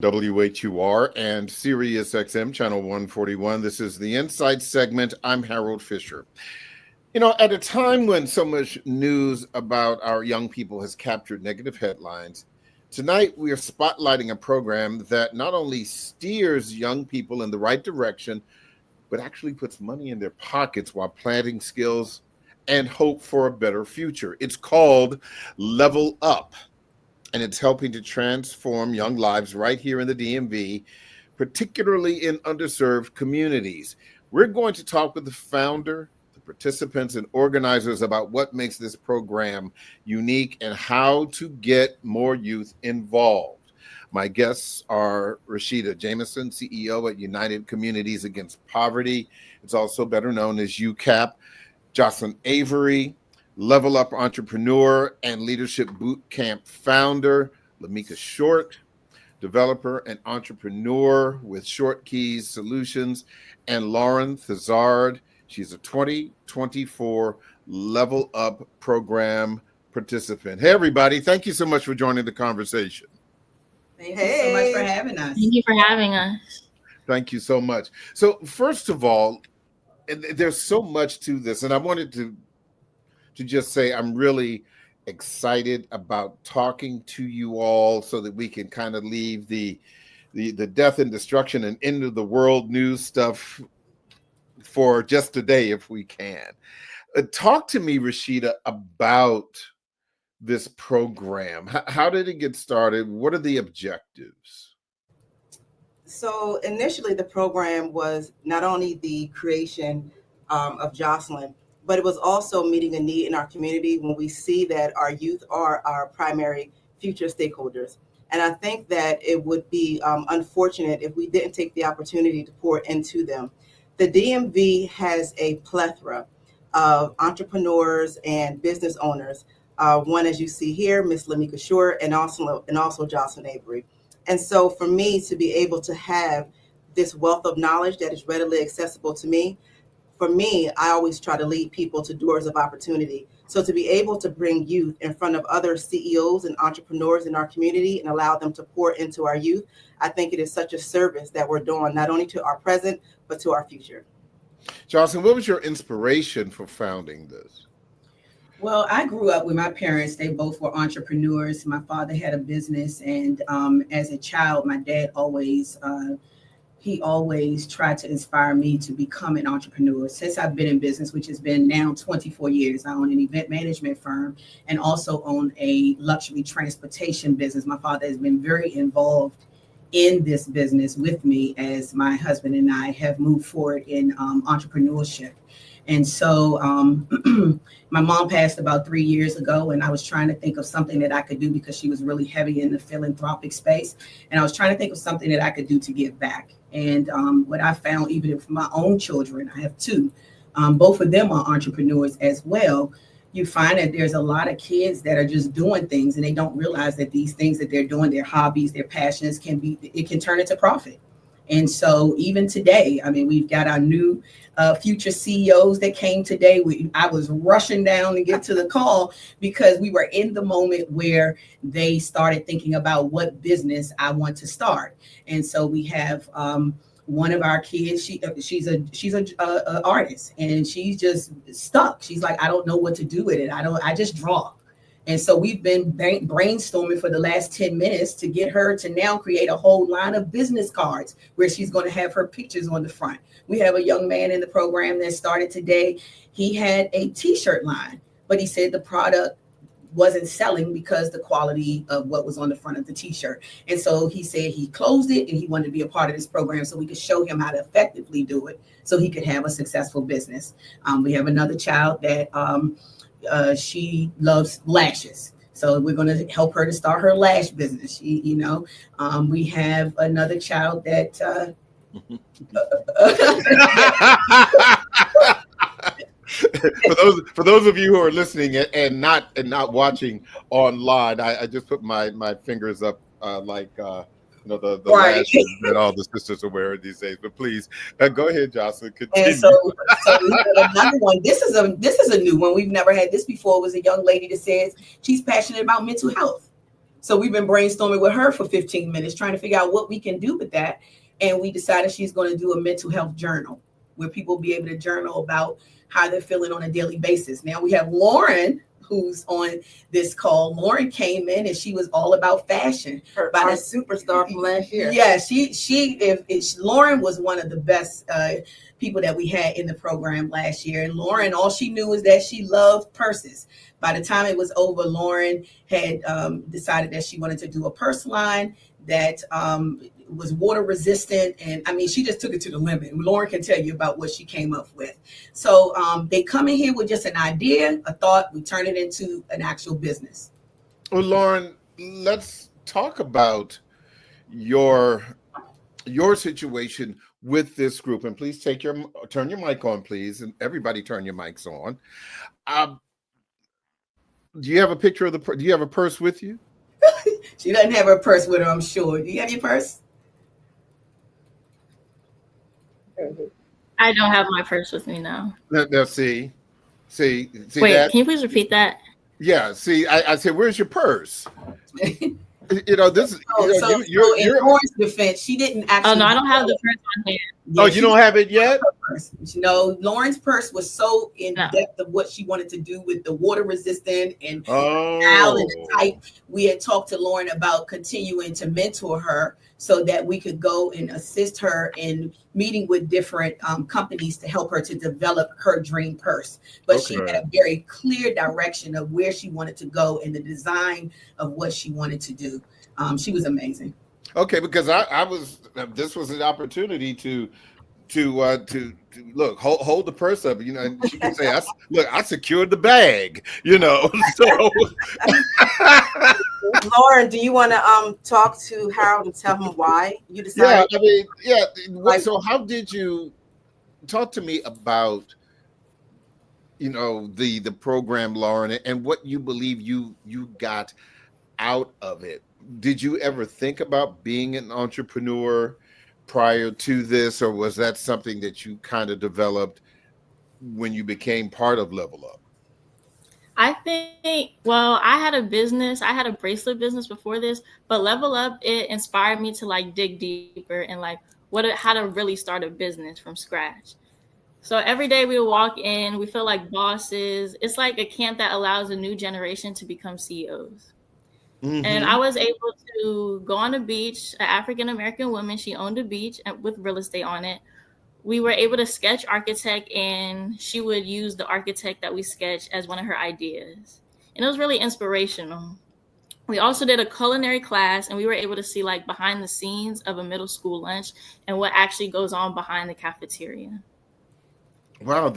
WHUR and Sirius XM, channel 141. This is the Insight segment. I'm Harold Fisher. You know, at a time when so much news about our young people has captured negative headlines, tonight we are spotlighting a program that not only steers young people in the right direction, but actually puts money in their pockets while planting skills and hope for a better future. It's called Level Up, and it's helping to transform young lives right here in the DMV, particularly in underserved communities. We're going to talk with the founder, the participants, and organizers about what makes this program unique and how to get more youth involved. My guests are Rashida Jameson, CEO at United Communities Against Poverty. It's also better known as UCAP. Jocelyn Avery, Level Up entrepreneur and leadership boot camp founder. Lamika Short, developer and entrepreneur with Short Keys Solutions. And Lauren Thizard, she's a 2024 Level Up program participant. Hey, everybody. Thank you so much for joining the conversation. Thank you so much for having us. Thank you for having us. Thank you so much. So first of all, there's so much to this, and I wanted to just say I'm really excited about talking to you all so that we can kind of leave the death and destruction and end of the world news stuff for just today if we can. Talk to me, Rashida, about this program. How did it get started? What are the objectives? So initially the program was not only the creation of Jocelyn, but it was also meeting a need in our community when we see that our youth are our primary future stakeholders. And I think that it would be unfortunate if we didn't take the opportunity to pour into them. The DMV has a plethora of entrepreneurs and business owners. One, as you see here, Miss Lamika Short, and also Jocelyn Avery. And so for me to be able to have this wealth of knowledge that is readily accessible to me, for me, I always try to lead people to doors of opportunity. So to be able to bring youth in front of other CEOs and entrepreneurs in our community and allow them to pour into our youth, I think it is such a service that we're doing, not only to our present, but to our future. Jocelyn, what was your inspiration for founding this? Well, I grew up with my parents. They both were entrepreneurs. My father had a business, and as a child, my dad always tried to inspire me to become an entrepreneur. Since I've been in business, which has been now 24 years, I own an event management firm and also own a luxury transportation business. My father has been very involved in this business with me as my husband and I have moved forward in entrepreneurship. And so my mom passed about 3 years ago, and I was trying to think of something that I could do because she was really heavy in the philanthropic space. And I was trying to think of something that I could do to give back. And what I found, even for my own children, I have two, both of them are entrepreneurs as well. You find that there's a lot of kids that are just doing things and they don't realize that these things that they're doing, their hobbies, their passions, it can turn into profit. And so even today, I mean, we've got our new future CEOs that came today. I was rushing down to get to the call because we were in the moment where they started thinking about what business I want to start. And so we have one of our kids, she's an artist, and she's just stuck. She's like, I don't know what to do with it. I just draw. And so we've been brainstorming for the last 10 minutes to get her to now create a whole line of business cards where she's going to have her pictures on the front. We have a young man in the program that started today. He had a t-shirt line, but he said the product wasn't selling because the quality of what was on the front of the t-shirt. And so he said he closed it and he wanted to be a part of this program so we could show him how to effectively do it so he could have a successful business. We have another child that she loves lashes. So we're going to help her to start her lash business. We have another child that for those of you who are listening and not watching online, I just put my fingers up the right. lashes that all the sisters are wearing these days. But please go ahead, Jocelyn. Continue. And so we have another one. This is a new one. We've never had this before. It was a young lady that says she's passionate about mental health. So we've been brainstorming with her for 15 minutes, trying to figure out what we can do with that. And we decided she's going to do a mental health journal where people will be able to journal about how they're feeling on a daily basis. Now we have Lauren, who's on this call. Lauren came in and she was all about fashion. Our superstar from last year. Yeah, Lauren was one of the best people that we had in the program last year. And Lauren, all she knew was that she loved purses. By the time it was over, Lauren had decided that she wanted to do a purse line that was water resistant. And I mean, she just took it to the limit. Lauren can tell you about what she came up with. So they come in here with just an idea, a thought, we turn it into an actual business. Well, Lauren, let's talk about your situation with this group. And please turn your mic on, please. And everybody turn your mics on. Do you have a picture of do you have a purse with you? She doesn't have her purse with her, I'm sure. Do you have your purse? I don't have my purse with me now. Now see Wait, that? can you please repeat that? Yeah, see, I said, where's your purse? You know, this is in Lauren's defense, she didn't actually. Oh no, I don't have the purse on here. Oh, you don't have it yet? You know, Lauren's purse was so in depth of what she wanted to do with the water resistant and style and the type. We had talked to Lauren about continuing to mentor her so that we could go and assist her in meeting with different companies to help her to develop her dream purse. But she had a very clear direction of where she wanted to go and the design of what she wanted to do. She was amazing. Okay, because this was an opportunity to look, hold the purse up, you know, and she can say, I secured the bag, you know. So Lauren, do you want to talk to Harold and tell him why you decided? Yeah, I mean, yeah. So how did you talk to me about, you know, the program, Lauren, and what you believe you got out of it? Did you ever think about being an entrepreneur prior to this, or was that something that you kind of developed when you became part of Level Up? I think, well, I had a bracelet business before this, but Level Up, it inspired me to like dig deeper and like how to really start a business from scratch. So every day we would walk in, we feel like bosses. It's like a camp that allows a new generation to become CEOs. Mm-hmm. And I was able to go on a beach, an African-American woman, she owned a beach with real estate on it. We were able to sketch architect, and she would use the architect that we sketched as one of her ideas. And it was really inspirational. We also did a culinary class, and we were able to see like behind the scenes of a middle school lunch and what actually goes on behind the cafeteria. Wow,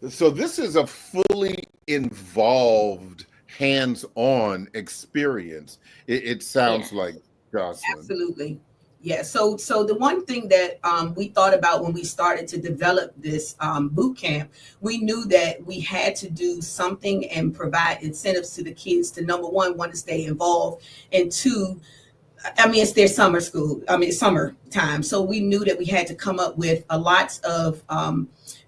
so this is a fully involved, hands-on experience. It sounds like, Jocelyn. Absolutely. Yeah. So the one thing that we thought about when we started to develop this boot camp, we knew that we had to do something and provide incentives to the kids to, number one, want to stay involved, and two, I mean, it's their summer school. I mean, summer time. So we knew that we had to come up with a lot of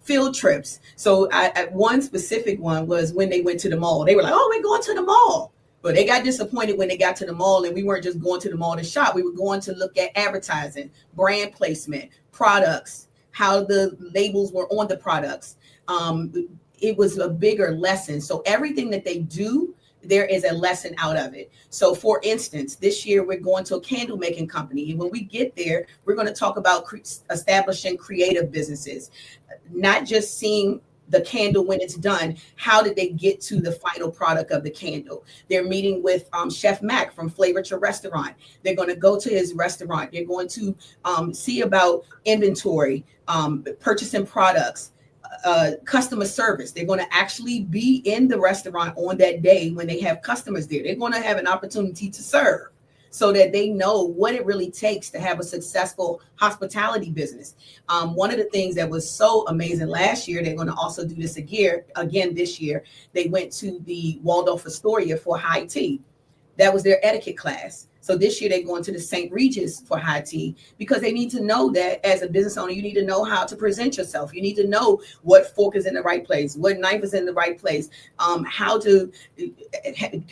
field trips. So one specific one was when they went to the mall. They were like, oh, we're going to the mall. But they got disappointed when they got to the mall, and we weren't just going to the mall to shop. We were going to look at advertising, brand placement, products, how the labels were on the products. It was a bigger lesson. So everything that they do, there is a lesson out of it. So for instance, this year we're going to a candle making company. And when we get there, we're going to talk about establishing creative businesses, not just seeing the candle when it's done. How did they get to the final product of the candle? They're meeting with Chef Mac from Flavor to Restaurant. They're going to go to his restaurant. They're going to see about inventory, purchasing products, customer service. They're going to actually be in the restaurant on that day when they have customers there. They're going to have an opportunity to serve, so that they know what it really takes to have a successful hospitality business. One of the things that was so amazing last year, they're going to also do this again this year. They went to the Waldorf Astoria for high tea. That was their etiquette class. So this year they're going to the St. Regis for high tea because they need to know that as a business owner, you need to know how to present yourself. You need to know what fork is in the right place, what knife is in the right place, how to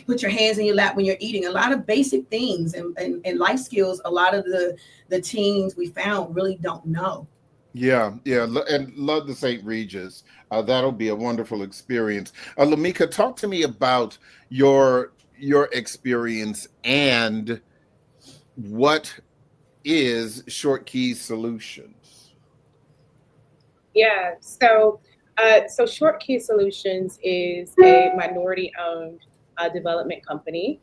put your hands in your lap when you're eating. A lot of basic things and life skills. A lot of the teens we found really don't know. Yeah, and love the St. Regis. That'll be a wonderful experience. Lamika, talk to me about your experience and what is Short Key Solutions. Yeah, so Short Key Solutions is a minority-owned development company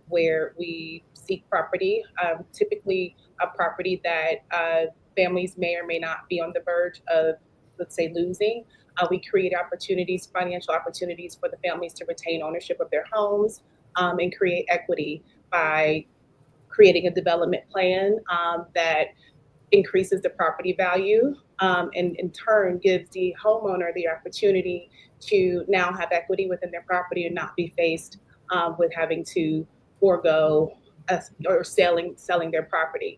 where we seek property, typically a property that families may or may not be on the verge of, let's say, losing. We create opportunities, financial opportunities for the families to retain ownership of their homes and create equity by creating a development plan that increases the property value and in turn gives the homeowner the opportunity to now have equity within their property and not be faced with having to forego or selling their property.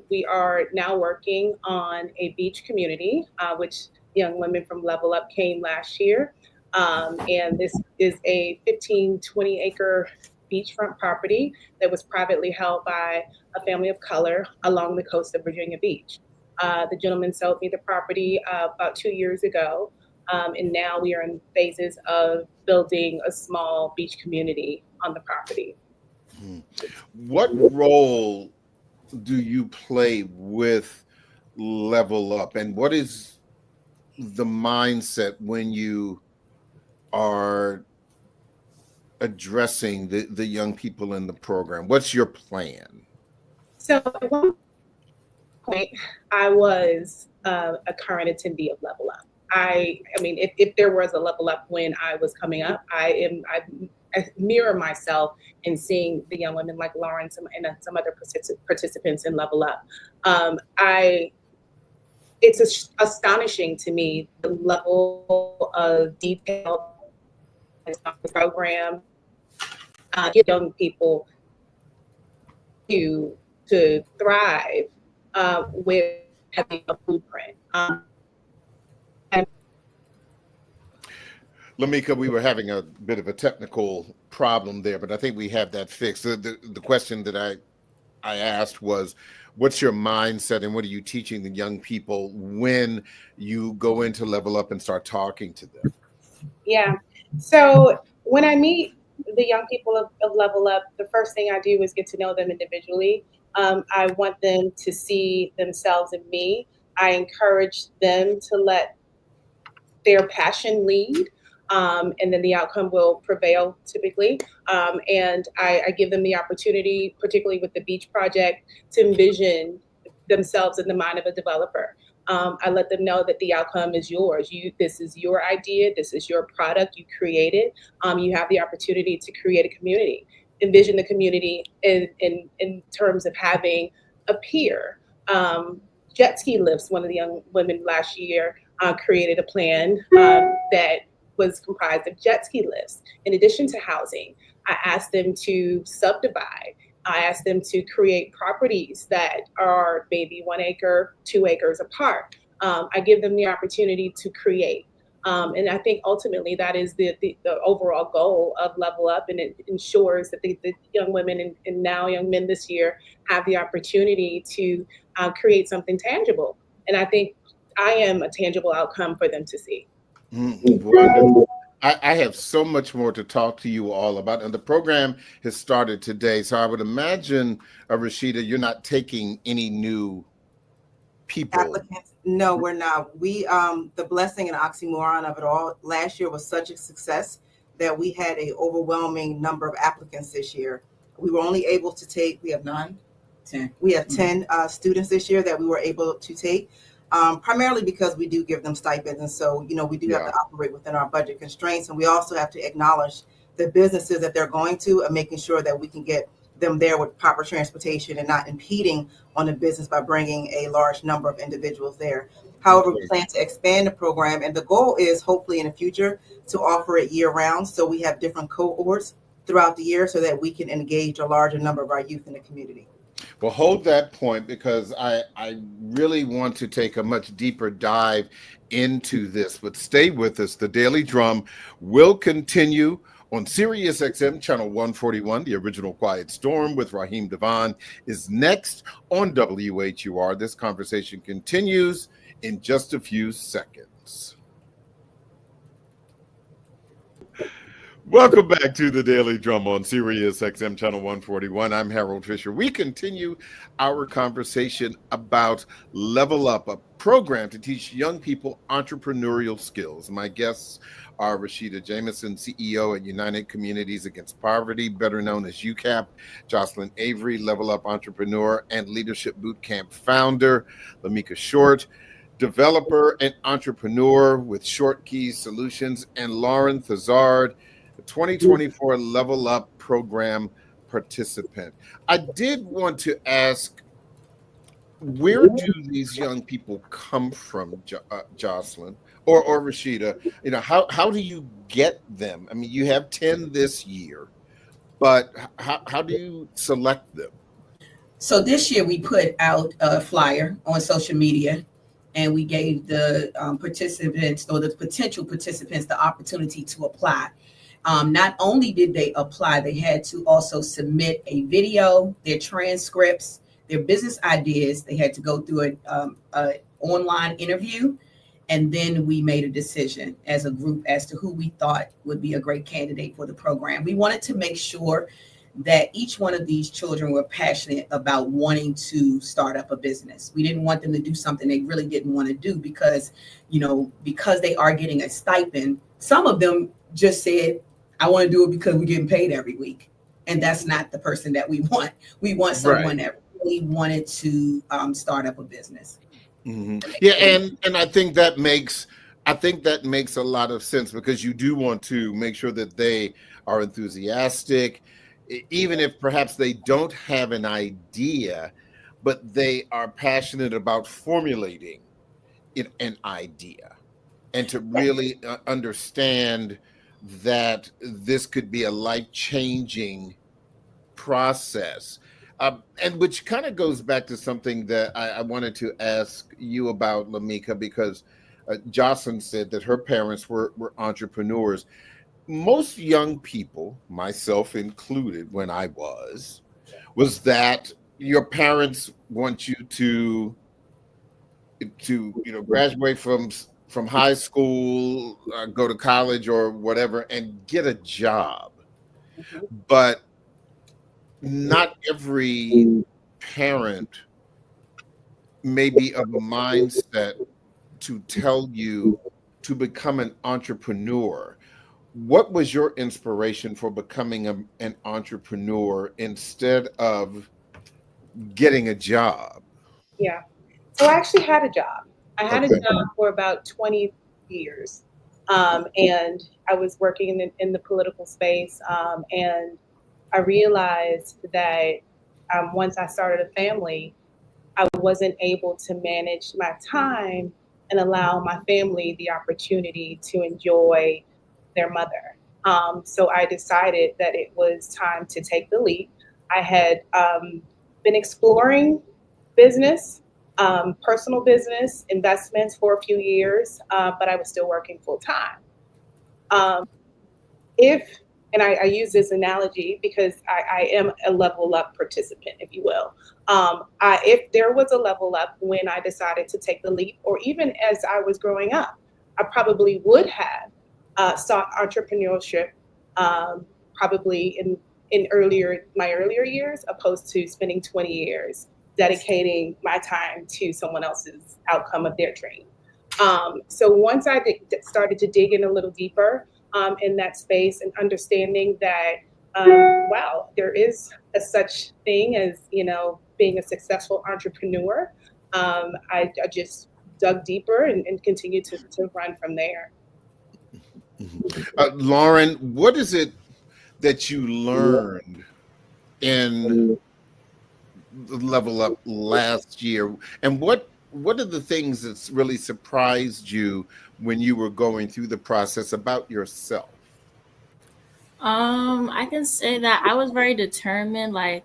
We are now working on a beach community, which young women from Level Up came last year. And this is a 20 acre beachfront property that was privately held by a family of color along the coast of Virginia Beach. The gentleman sold me the property about 2 years ago. And now we are in phases of building a small beach community on the property. What role do you play with Level Up, and what is the mindset when you are addressing the young people in the program? What's your plan? So at one point, I was a current attendee of Level Up. I mean, if there was a Level Up when I was coming up, I mirror myself in seeing the young women like Lauren and some other participants in Level Up. It's astonishing to me the level of detail in the program get young people to thrive with having a blueprint. Lamika, we were having a bit of a technical problem there, but I think we have that fixed. The question that I asked was, what's your mindset and what are you teaching the young people when you go into Level Up and start talking to them? Yeah. So when I meet the young people of Level Up, the first thing I do is get to know them individually. I want them to see themselves in me. I encourage them to let their passion lead. And then the outcome will prevail typically. And I give them the opportunity, particularly with the beach project, to envision themselves in the mind of a developer. I let them know that the outcome is yours. This is your idea. This is your product. You created. You have the opportunity to create a community. Envision the community in terms of having a pier. Jet ski lifts. One of the young women last year created a plan that was comprised of jet ski lifts. In addition to housing, I asked them to subdivide. I asked them to create properties that are maybe 1 acre, 2 acres apart. I give them the opportunity to create. And I think ultimately that is the overall goal of Level Up, and it ensures that the young women and now young men this year have the opportunity to create something tangible. And I think I am a tangible outcome for them to see. Wonderful. I have so much more to talk to you all about, and the program has started today. So I would imagine, Rashida, you're not taking any new people. Applicants? No, we're not. We the blessing and oxymoron of it all last year was such a success that we had an overwhelming number of applicants this year. We were only able to take, we have 10 students this year that we were able to take. Primarily because we do give them stipends. And so, we do have to operate within our budget constraints. And we also have to acknowledge the businesses that they're going to and making sure that we can get them there with proper transportation and not impeding on the business by bringing a large number of individuals there. However, we plan to expand the program. And the goal is hopefully in the future to offer it year round. So we have different cohorts throughout the year so that we can engage a larger number of our youth in the community. Well, hold that point, because I really want to take a much deeper dive into this, but stay with us. The Daily Drum will continue on Sirius XM channel 141. The Original Quiet Storm with Raheem Devon is next on WHUR. This conversation continues in just a few seconds. Welcome back to the Daily Drum on Sirius XM channel 141. I'm Harold Fisher. We continue our conversation about Level Up, a program to teach young people entrepreneurial skills. My guests are Rashida Jameson, CEO at United Communities Against Poverty, better known as UCAP; Jocelyn Avery, Level Up entrepreneur and Leadership Bootcamp founder; Lamika Short, developer and entrepreneur with Short Keys Solutions; and Lauren Thazard, 2024 Level Up program participant. I did want to ask, where do these young people come from, Jocelyn or Rashida? You know, how do you get them? I mean, you have 10 this year, but how do you select them? So this year we put out a flyer on social media, and we gave the participants, or the potential participants, the opportunity to apply. Not only did they apply, they had to also submit a video, their transcripts, their business ideas. They had to go through an online interview, and then we made a decision as a group as to who we thought would be a great candidate for the program. We wanted to make sure that each one of these children were passionate about wanting to start up a business. We didn't want them to do something they really didn't want to do because they are getting a stipend. Some of them just said, I want to do it because we're getting paid every week. And that's not the person that we want. We want someone that really wanted to start up a business. Mm-hmm. Yeah, and I think that makes a lot of sense, because you do want to make sure that they are enthusiastic, even if perhaps they don't have an idea, but they are passionate about formulating an idea, and to really understand that this could be a life-changing process. And which kind of goes back to something that I wanted to ask you about, Lamika, because Jocelyn said that her parents were entrepreneurs. Most young people, myself included when I was that your parents want you to graduate from high school, go to college or whatever, and get a job. Mhm. But not every parent may be of a mindset to tell you to become an entrepreneur. What was your inspiration for becoming an entrepreneur instead of getting a job? Yeah. So I actually had a job. I had Okay. a job for about 20 years. And I was working in the political space. And I realized that once I started a family, I wasn't able to manage my time and allow my family the opportunity to enjoy their mother. So I decided that it was time to take the leap. I had been exploring business, personal business, investments for a few years, but I was still working full time. Um, and I use this analogy because I am a level up participant, if you will. If there was a level up when I decided to take the leap, or even as I was growing up, I probably would have sought entrepreneurship, probably in my earlier years, opposed to spending 20 years dedicating my time to someone else's outcome of their dream. So once I started to dig in a little deeper in that space, and understanding that, wow, there is a such thing as, being a successful entrepreneur, I just dug deeper and continued to run from there. Lauren, what is it that you learned in the Level Up last year, and what are the things that's really surprised you when you were going through the process about yourself? I can say that I was very determined. Like,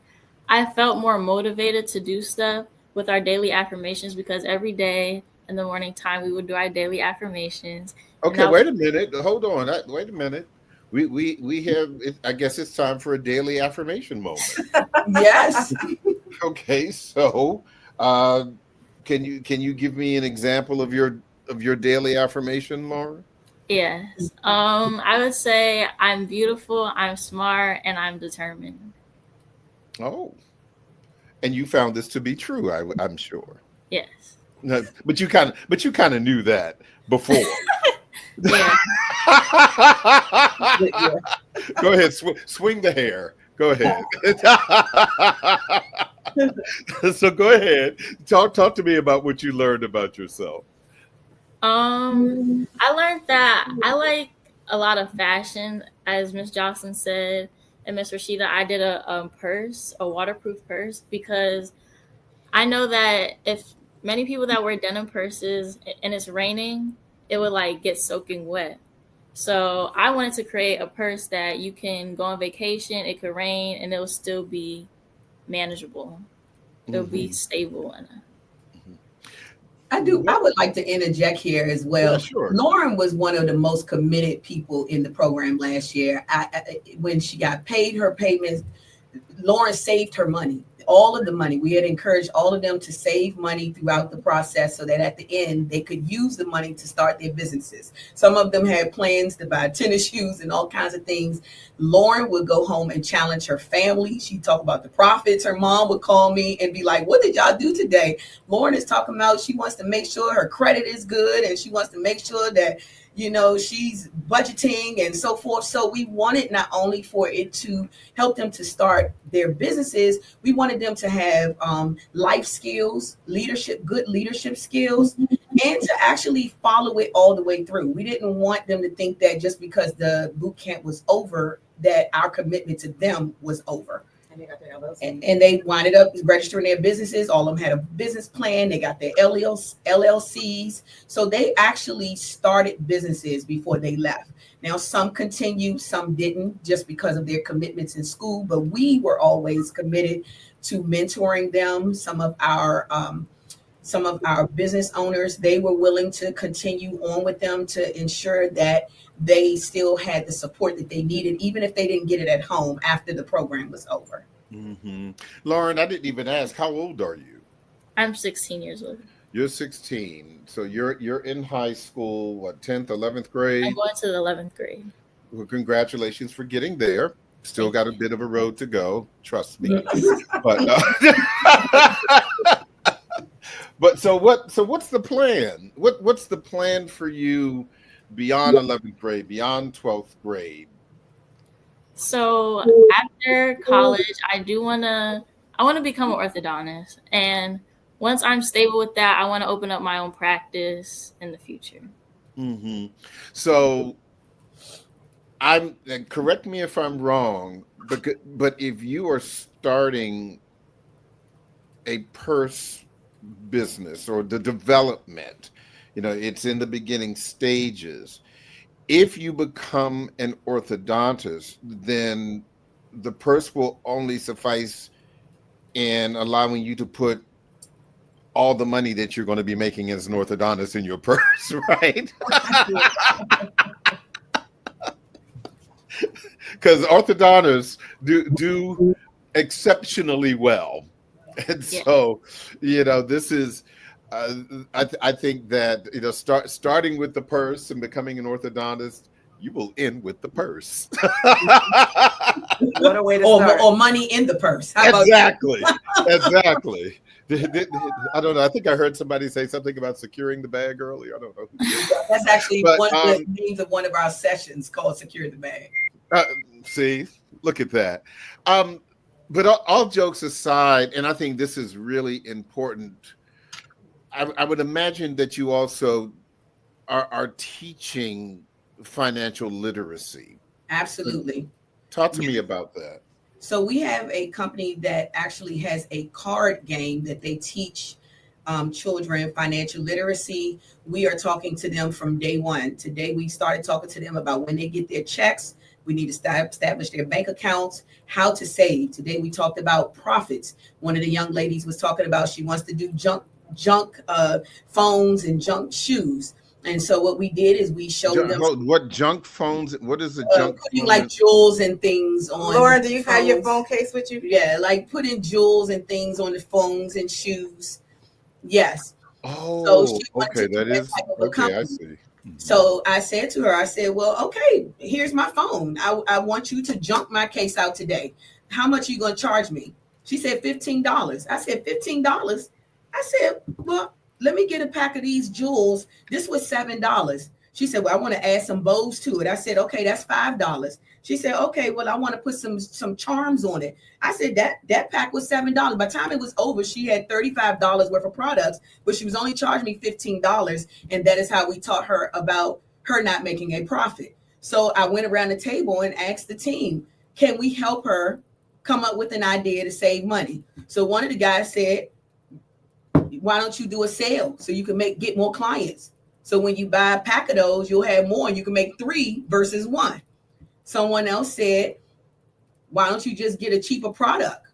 I felt more motivated to do stuff with our daily affirmations because every day in the morning time we would do our daily affirmations. And Okay, that was, wait a minute. Hold on. Wait a minute. We have. I guess it's time for a daily affirmation moment. Yes. Okay, so can you give me an example of your daily affirmation, Laura? yes. I would say I'm beautiful, I'm smart, and I'm determined. Oh, and you found this to be true. I'm sure. Yes. No, but you kind of knew that before. Yeah. Yeah. Go ahead, swing the hair. Go ahead. So go ahead. Talk to me about what you learned about yourself. I learned that I like a lot of fashion, as Miss Jocelyn said, and Miss Rashida. I did a purse, a waterproof purse, because I know that if many people that wear denim purses and it's raining, it would like get soaking wet. So I wanted to create a purse that you can go on vacation, it could rain, and it will still be manageable. It'll be Mhm. stable. And I would like to interject here as well. Yeah, sure. Lauren was one of the most committed people in the program last year. When she got paid her payments, Lauren saved her money, all of the money. We had encouraged all of them to save money throughout the process so that at the end they could use the money to start their businesses. Some of them had plans to buy tennis shoes and all kinds of things. Lauren would go home and challenge her family. She'd talk about the profits. Her mom would call me and be like, "What did y'all do today?" Lauren is talking about she wants to make sure her credit is good and she wants to make sure that she's budgeting and so forth. So we wanted not only for it to help them to start their businesses, we wanted them to have life skills, good leadership skills, and to actually follow it all the way through. We didn't want them to think that just because the boot camp was over, that our commitment to them was over. And they got their LLC. And they winded up registering their businesses. All of them had a business plan. They got their LLCs. So they actually started businesses before they left. Now, some continued, some didn't, just because of their commitments in school. But we were always committed to mentoring them. Some of our business owners, they were willing to continue on with them to ensure that they still had the support that they needed, even if they didn't get it at home after the program was over. Mm-hmm. Lauren, I didn't even ask, how old are you? I'm 16 years old. You're 16. So you're in high school, what, 10th, 11th grade? I'm going to the 11th grade. Well, congratulations for getting there. Still got a bit of a road to go, trust me. But but so what's the plan? What's the plan for you beyond 11th grade, beyond 12th grade? So after college, I want to become an orthodontist, and once I'm stable with that, I want to open up my own practice in the future. Mm-hmm. So correct me if I'm wrong, but if you are starting a purse business or the development, it's in the beginning stages. If you become an orthodontist, then the purse will only suffice in allowing you to put all the money that you're going to be making as an orthodontist in your purse, right? Because orthodontists do exceptionally well. And so, this is, I think that, starting with the purse and becoming an orthodontist, you will end with the purse. What a way to start. Or money in the purse. How about Exactly. Exactly. I don't know. I think I heard somebody say something about securing the bag earlier. I don't know. That's actually one of the names of one of our sessions called Secure the Bag. See, look at that. But all jokes aside, and I think this is really important, I would imagine that you also are teaching financial literacy. Absolutely. Talk to me about that. So we have a company that actually has a card game that they teach children financial literacy. We are talking to them from day one. Today, we started talking to them about when they get their checks, We need to establish their bank accounts, how to save. Today we talked about profits. One of the young ladies was talking about she wants to do junk phones and junk shoes. And so what we did is we showed them What junk phones? What is a junk putting phone? like jewels and things on. Lauren, do you have your phones. phone case with you? Yeah, like putting jewels and things on the phones and shoes. Yes. Oh, she wanted okay, to do that that is type of a okay. I company. see. So I said to her, I said, well, okay, here's my phone. I want you to junk my case out today. How much are you going to charge me? She said $15. I said, $15? I said, well, let me get a pack of these jewels. This was $7. She said, well, I want to add some bows to it. I said, okay, that's $5. She said, okay, well, I want to put some charms on it. I said, that pack was $7. By the time it was over, she had $35 worth of products, but she was only charging me $15. And that is how we taught her about her not making a profit. So I went around the table and asked the team, can we help her come up with an idea to save money? So one of the guys said, why don't you do a sale so you can get more clients? So when you buy a pack of those, you'll have more and you can make 3 versus 1. Someone else said, why don't you just get a cheaper product?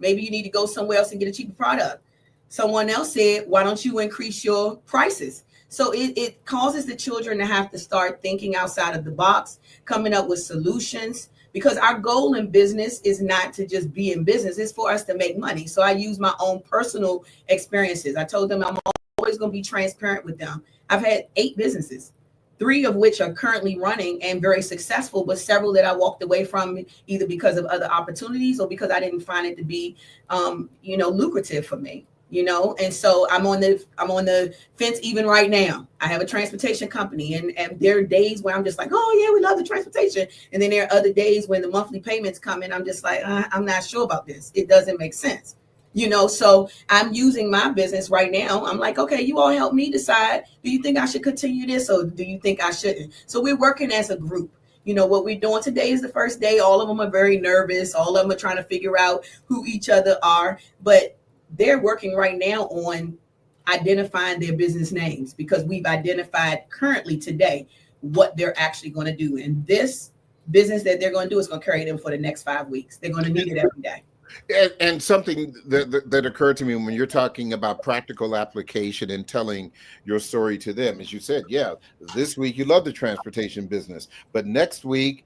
Maybe you need to go somewhere else and get a cheaper product. Someone else said, why don't you increase your prices? So it causes the children to have to start thinking outside of the box, coming up with solutions, because our goal in business is not to just be in business. It's for us to make money. So I use my own personal experiences. I told them I'm always going to be transparent with them. I've had 8 businesses, 3 of which are currently running and very successful, but several that I walked away from either because of other opportunities or because I didn't find it to be, lucrative for me. And so I'm on the fence even right now. I have a transportation company, and there are days where I'm just like, oh yeah, we love the transportation. And then there are other days when the monthly payments come in, I'm just like, I'm not sure about this. It doesn't make sense. So I'm using my business right now. I'm like, okay, you all help me decide. Do you think I should continue this or do you think I shouldn't? So we're working as a group. What we're doing today is the first day. All of them are very nervous. All of them are trying to figure out who each other are, but they're working right now on identifying their business names because we've identified currently today what they're actually going to do. And this business that they're going to do is going to carry them for the next 5 weeks. They're going to need it every day. And something that occurred to me when you're talking about practical application and telling your story to them, as you said, yeah, this week you love the transportation business, but next week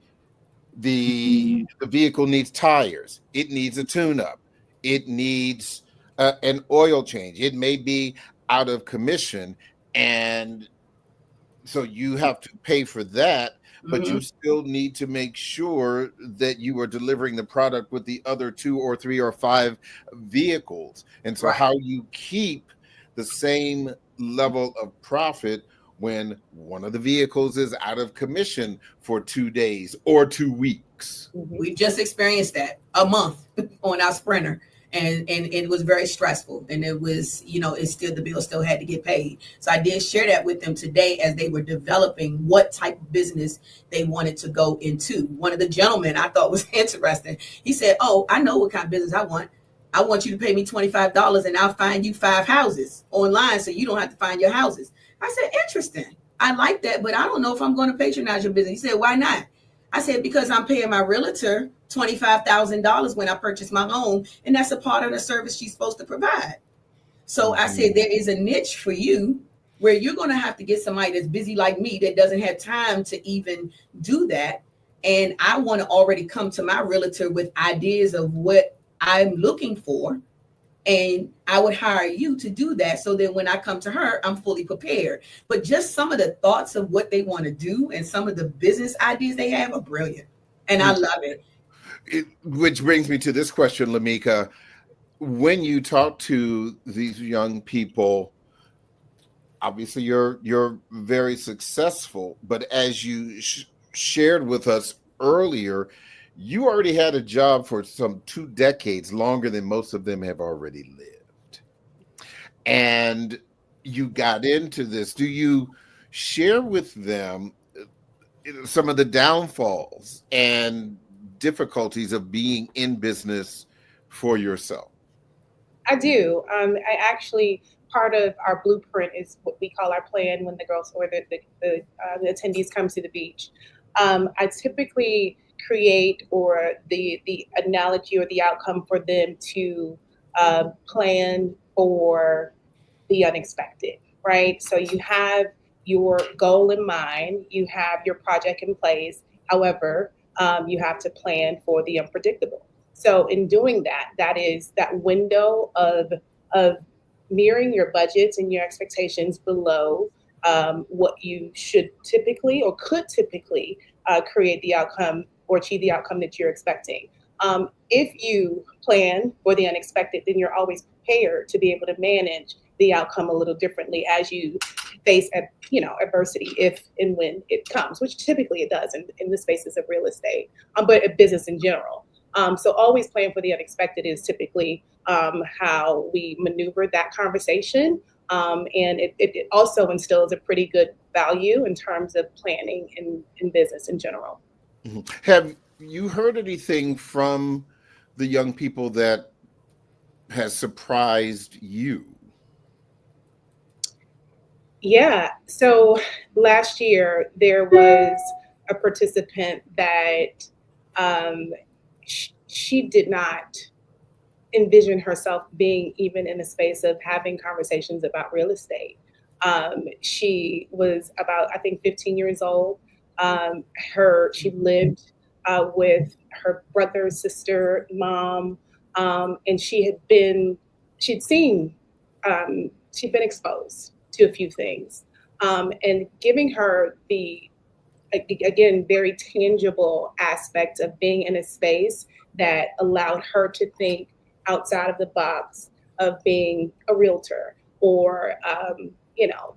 the vehicle needs tires, it needs a tune-up, it needs an oil change, it may be out of commission, and so you have to pay for that. But you still need to make sure that you are delivering the product with the other 2 or 3 or 5 vehicles. And so how you keep the same level of profit when one of the vehicles is out of commission for 2 days or 2 weeks. We've just experienced that a month on our Sprinter. And it was very stressful. And it was, the bill still had to get paid. So I did share that with them today as they were developing what type of business they wanted to go into. One of the gentlemen I thought was interesting. He said, oh, I know what kind of business I want. I want you to pay me $25 and I'll find you 5 houses online so you don't have to find your houses. I said, interesting. I like that, but I don't know if I'm going to patronize your business. He said, why not? I said, because I'm paying my realtor $25,000 when I purchase my home, and that's a part of the service she's supposed to provide. So I said, there is a niche for you where you're going to have to get somebody that's busy like me that doesn't have time to even do that. And I want to already come to my realtor with ideas of what I'm looking for. And I would hire you to do that so that when I come to her, I'm fully prepared. But just some of the thoughts of what they want to do and some of the business ideas they have are brilliant. And I love it. Which brings me to this question, Lamika. When you talk to these young people, obviously you're very successful, but as you shared with us earlier, you already had a job for some 2 decades, longer than most of them have already lived. And you got into this. Do you share with them some of the downfalls and difficulties of being in business for yourself? I do. I actually, part of our blueprint is what we call our plan when the girls or the attendees come to the beach. I typically create or the analogy or the outcome for them to plan for the unexpected, right? So you have your goal in mind, you have your project in place. However, you have to plan for the unpredictable. So in doing that, that is that window of mirroring your budgets and your expectations below what you should typically or could typically create the outcome or achieve the outcome that you're expecting. If you plan for the unexpected, then you're always prepared to be able to manage the outcome a little differently as you face adversity if and when it comes, which typically it does in the spaces of real estate, but a business in general. So always plan for the unexpected is typically how we maneuver that conversation. And it also instills a pretty good value in terms of planning in business in general. Mhm. Have you heard anything from the young people that has surprised you? Yeah. So last year there was a participant that she did not envision herself being even in a space of having conversations about real estate. She was about, I think, 15 years old. She lived with her brother, sister, mom, and she'd been exposed to a few things, and giving her the again very tangible aspect of being in a space that allowed her to think outside of the box of being a realtor or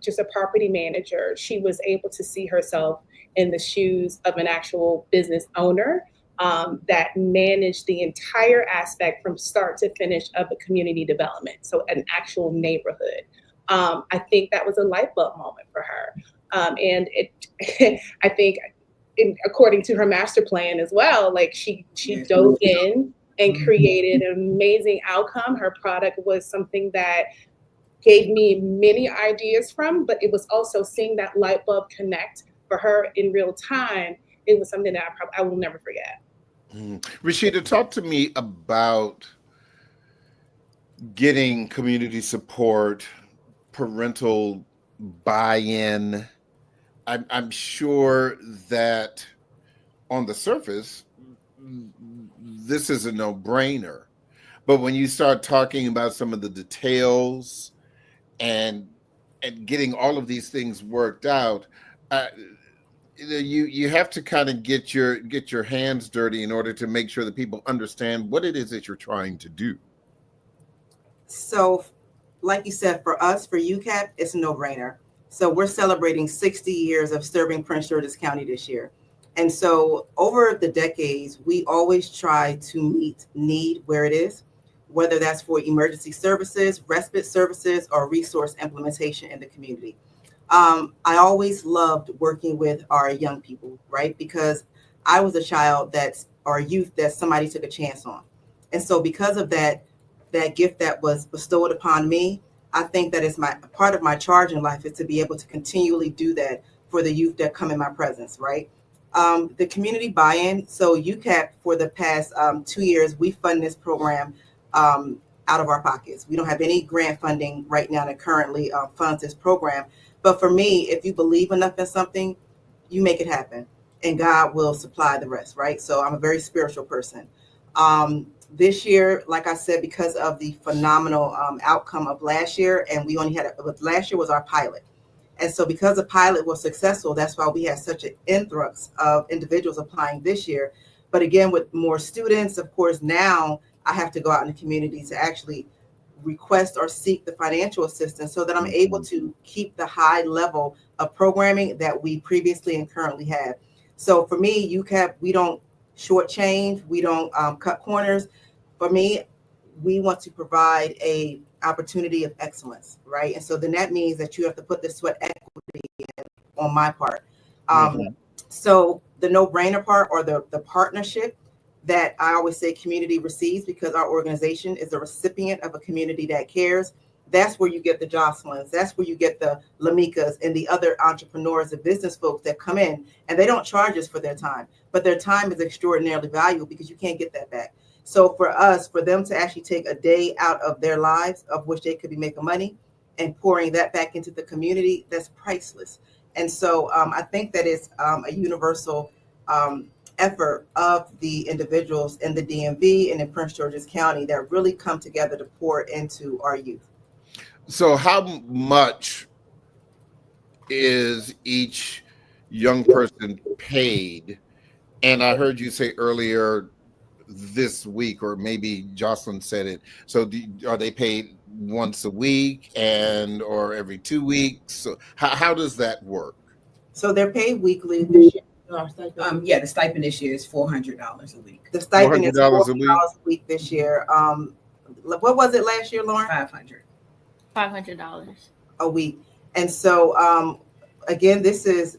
just a property manager. She was able to see herself in the shoes of an actual business owner that managed the entire aspect from start to finish of a community development, so an actual neighborhood. I think that was a light bulb moment for her. And I think, according to her master plan as well, like she dove in and created an amazing outcome. Her product was something that gave me many ideas from, but it was also seeing that light bulb connect for her in real time. It was something that I will never forget. Rashida, talk to me about getting community support, parental buy-in. I'm sure that on the surface, this is a no-brainer. But when you start talking about some of the details and getting all of these things worked out, you have to kind of get your hands dirty in order to make sure that people understand what it is that you're trying to do. So, like you said, for us, for UCAP, it's a no-brainer. So we're celebrating 60 years of serving Prince George's County this year. And so over the decades, we always try to meet need where it is, whether that's for emergency services, respite services, or resource implementation in the community. I always loved working with our young people, right? Because I was a child or youth that somebody took a chance on. And so because of that gift that was bestowed upon me, I think that is part of my charge in life is to be able to continually do that for the youth that come in my presence, right? The community buy-in. So UCAP for the past 2 years, we fund this program out of our pockets. We don't have any grant funding right now that currently funds this program. But for me, if you believe enough in something, you make it happen and God will supply the rest, right? So I'm a very spiritual person. This year, like I said, because of the phenomenal outcome of last year, and we only last year was our pilot. And so because the pilot was successful, that's why we had such an influx of individuals applying this year. But again, with more students, of course, now I have to go out in the community to actually request or seek the financial assistance so that I'm able to keep the high level of programming that we previously and currently have. So for me, UCAP, we don't shortchange, we don't cut corners. For me, we want to provide a opportunity of excellence, right? And so then that means that you have to put the sweat equity in on my part. So the no-brainer part, or the partnership that I always say community receives, because our organization is a recipient of a community that cares. That's where you get the Jocelyn's. That's where you get the Lamikas and the other entrepreneurs and business folks that come in, and they don't charge us for their time, but their time is extraordinarily valuable because you can't get that back. So for us, for them to actually take a day out of their lives, of which they could be making money, and pouring that back into the community, that's priceless. And so I think that it's a universal effort of the individuals in the DMV and in Prince George's County that really come together to pour into our youth. So how much is each young person paid? And I heard you say earlier this week, or maybe Jocelyn said it. So are they paid once a week or every 2 weeks? So how does that work? So they're paid weekly this year. The stipend this year is $400 a week. The stipend is $400 $400 a week this year. What was it last year, Lauren? $500 a week. And so again, this is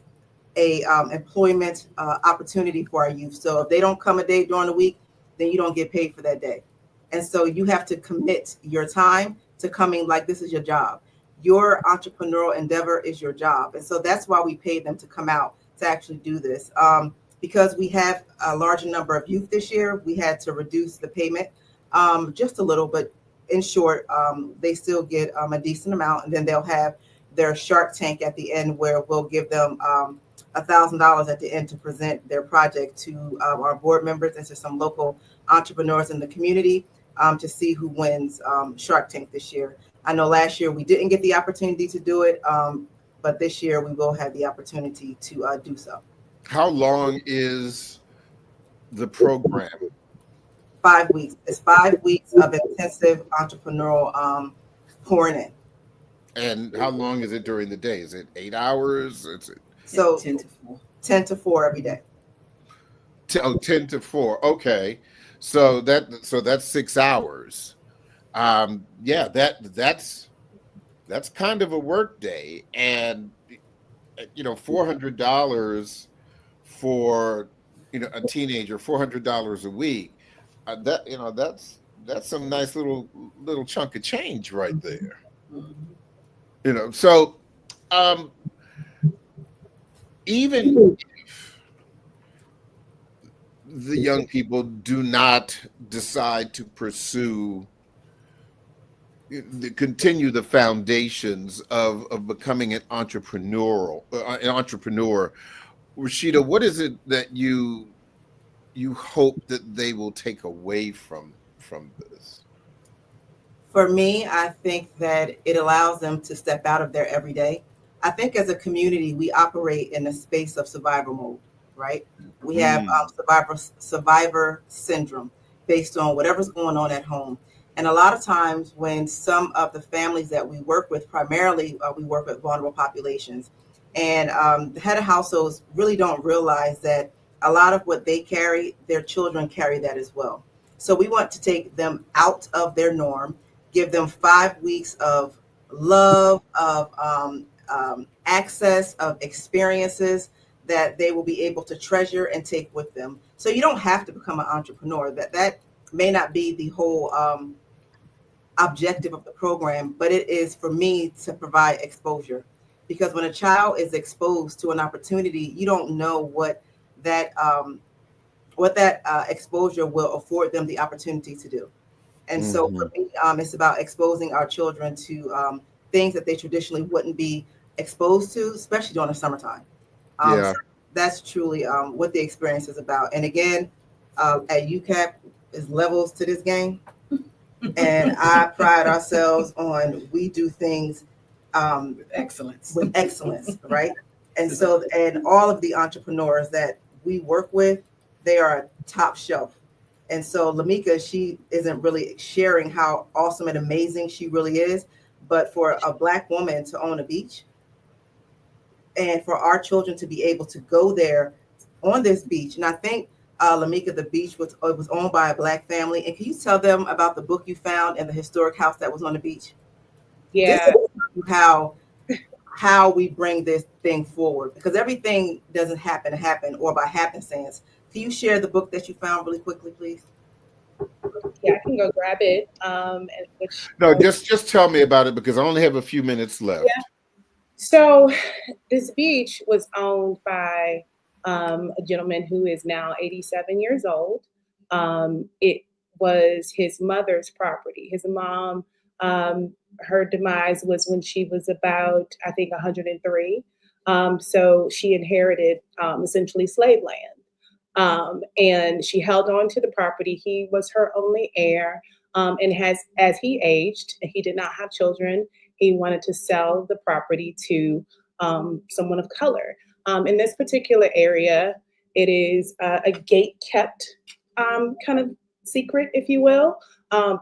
a employment opportunity for our youth. So if they don't come a day during the week, then you don't get paid for that day. And so you have to commit your time to coming like this is your job. Your entrepreneurial endeavor is your job. And so that's why we paid them to come out to actually do this. Because we have a larger number of youth this year, we had to reduce the payment just a little, but in short, they still get a decent amount. And then they'll have their Shark Tank at the end, where we'll give them $1,000 at the end to present their project to our board members and to some local entrepreneurs in the community to see who wins Shark Tank this year. I know last year we didn't get the opportunity to do it, but this year we will have the opportunity to do so. How long is the program? 5 weeks. It's 5 weeks of intensive entrepreneurial pouring in. And how long is it during the day? Is it 8 hours? So 10 to 4. 10 to 4 every day. 10 to 4. Okay. So that's 6 hours. That's kind of a work day. And $400 for a teenager, $400 a week. That's some nice little chunk of change right there. So even if the young people do not decide to continue the foundations of becoming an entrepreneur, Rashida, what is it that you hope that they will take away from this? For me, I think that it allows them to step out of their everyday. I think as a community, we operate in a space of survival mode, right? We have survivor syndrome based on whatever's going on at home. And a lot of times when some of the families that we work with, primarily we work with vulnerable populations, and the head of households really don't realize that a lot of what they carry, their children carry that as well. So we want to take them out of their norm, give them 5 weeks of love, of access, of experiences that they will be able to treasure and take with them. So you don't have to become an entrepreneur. That may not be the whole objective of the program, but it is for me to provide exposure. Because when a child is exposed to an opportunity, you don't know what that exposure will afford them the opportunity to do. And so for me, it's about exposing our children to things that they traditionally wouldn't be exposed to, especially during the summertime. So that's truly what the experience is about. And again, at UCAP is levels to this game. And I pride ourselves on, we do things with excellence, right? And so, and all of the entrepreneurs that we work with, they are top shelf. And so Lamika, she isn't really sharing how awesome and amazing she really is, but for a Black woman to own a beach and for our children to be able to go there on this beach. And I think Lamika, the beach was owned by a Black family. And can you tell them about the book you found and the historic house that was on the beach? Yeah. This is how we bring this thing forward, because everything doesn't happen or by happenstance. Can you share the book that you found really quickly, please? Yeah, I can go grab it. No, just tell me about it because I only have a few minutes left. Yeah. So this beach was owned by a gentleman who is now 87 years old. It was his mother's property. His mom, her demise was when she was about, I think, 103. So she inherited essentially slave land. And she held on to the property. He was her only heir. And as he aged, he did not have children. He wanted to sell the property to someone of color. In this particular area, it is a gate kept kind of secret, if you will,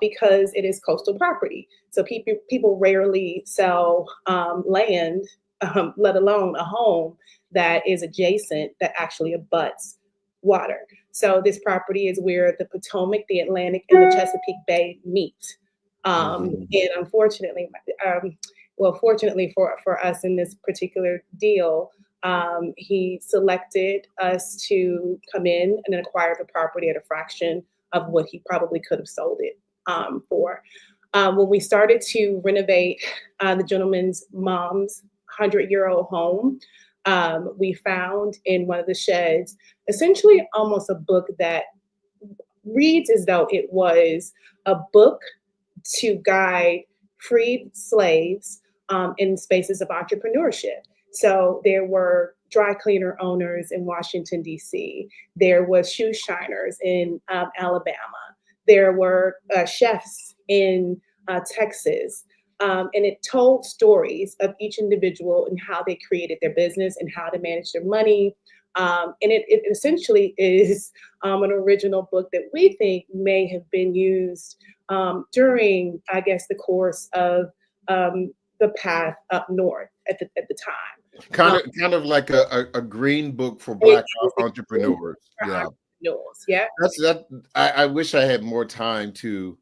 because it is coastal property. So people rarely sell land, let alone a home that is adjacent that actually abuts water. So this property is where the Potomac, the Atlantic, and the Chesapeake Bay meet. And unfortunately, fortunately for us in this particular deal, he selected us to come in and acquire the property at a fraction of what he probably could have sold it for. When we started to renovate the gentleman's mom's 100-year-old home, we found in one of the sheds essentially almost a book that reads as though it was a book to guide freed slaves in spaces of entrepreneurship. So there were dry cleaner owners in Washington, D.C. There was shoe shiners in Alabama. There were chefs in Texas. And it told stories of each individual and how they created their business and how to manage their money. And it essentially is an original book that we think may have been used during, I guess, the course of the path up north at the time. Kind of like a green book for Black entrepreneurs. Yeah. Yeah. That's that. I wish I had more time to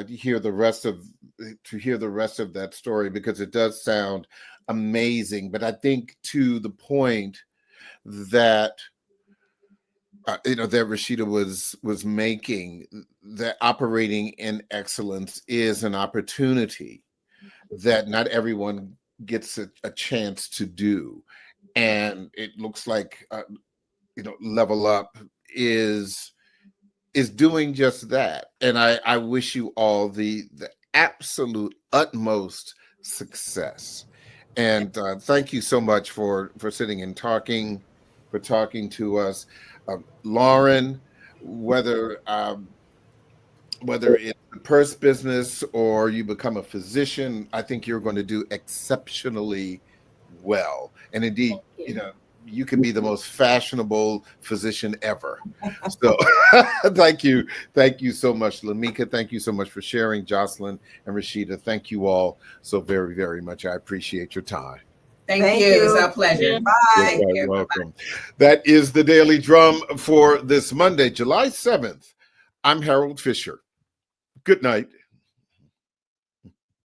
hear the rest of that story because it does sound amazing. But I think to the point that that Rashida was making, that operating in excellence is an opportunity that not everyone gets a chance to do, and it looks like Level Up is doing just that. And I wish you all the absolute utmost success. And thank you so much for sitting and talking to us. Lauren, whether it's the purse business or you become a physician, I think you're going to do exceptionally well. And indeed, you can be the most fashionable physician ever. So thank you so much, Lamika. Thank you so much for sharing. Jocelyn and Rashida, thank you all so very, very much. I appreciate your time. Thank you. It's our pleasure. Bye. You're welcome. That is the Daily Drum for this Monday, July 7th. I'm Harold Fisher. Good night.